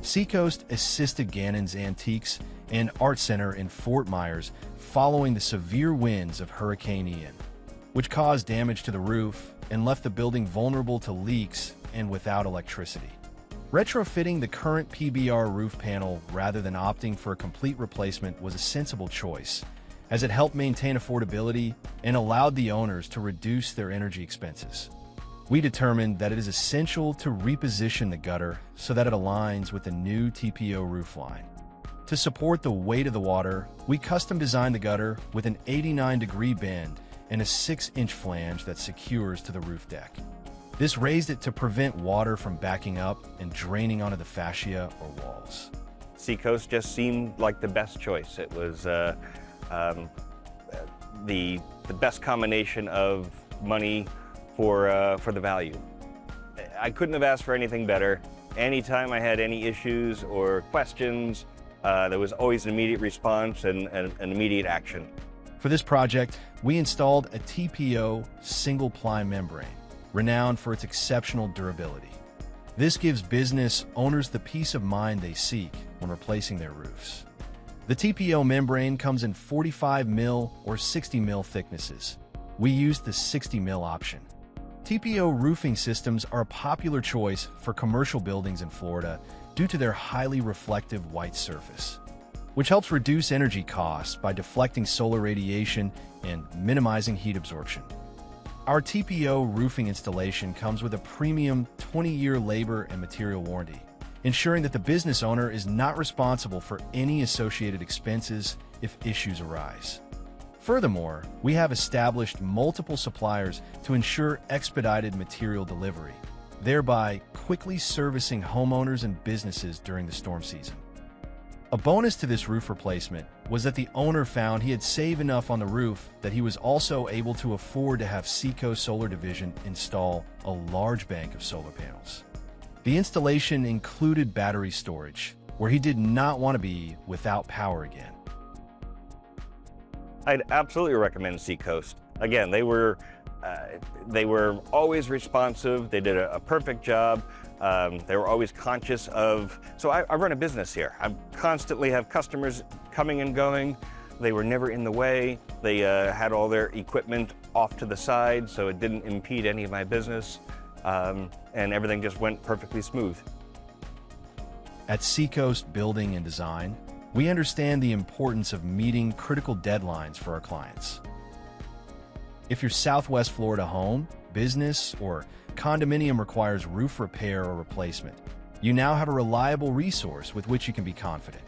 Seacoast assisted Gannons Antiques and Art Center in Fort Myers following the severe winds of Hurricane Ian, which caused damage to the roof and left the building vulnerable to leaks and without electricity. Retrofitting the current PBR roof panel rather than opting for a complete replacement was a sensible choice, as it helped maintain affordability and allowed the owners to reduce their energy expenses. We determined that it is essential to reposition the gutter so that it aligns with the new TPO roofline. To support the weight of the water, we custom designed the gutter with an 89-degree bend and a 6-inch flange that secures to the roof deck. This raised it to prevent water from backing up and draining onto the fascia or walls. Seacoast just seemed like the best choice. It was the best combination of money for the value. I couldn't have asked for anything better. Anytime I had any issues or questions, there was always an immediate response and an immediate action. For this project, we installed a TPO single-ply membrane, renowned for its exceptional durability. This gives business owners the peace of mind they seek when replacing their roofs. The TPO membrane comes in 45 mil or 60 mil thicknesses. We used the 60 mil option. TPO roofing systems are a popular choice for commercial buildings in Florida due to their highly reflective white surface, which helps reduce energy costs by deflecting solar radiation and minimizing heat absorption. Our TPO roofing installation comes with a premium 20-year labor and material warranty, ensuring that the business owner is not responsible for any associated expenses if issues arise. Furthermore, we have established multiple suppliers to ensure expedited material delivery, thereby quickly servicing homeowners and businesses during the storm season. A bonus to this roof replacement was that the owner found he had saved enough on the roof that he was also able to afford to have Seacoast Solar Division install a large bank of solar panels. The installation included battery storage, where he did not want to be without power again. I'd absolutely recommend Seacoast. Again, they were always responsive. They did a perfect job. They were always conscious of, so I run a business here. I constantly have customers coming and going. They were never in the way. They had all their equipment off to the side, so it didn't impede any of my business. And everything just went perfectly smooth. At Seacoast Building and Design, we understand the importance of meeting critical deadlines for our clients. If your Southwest Florida home, business, or condominium requires roof repair or replacement, you now have a reliable resource with which you can be confident.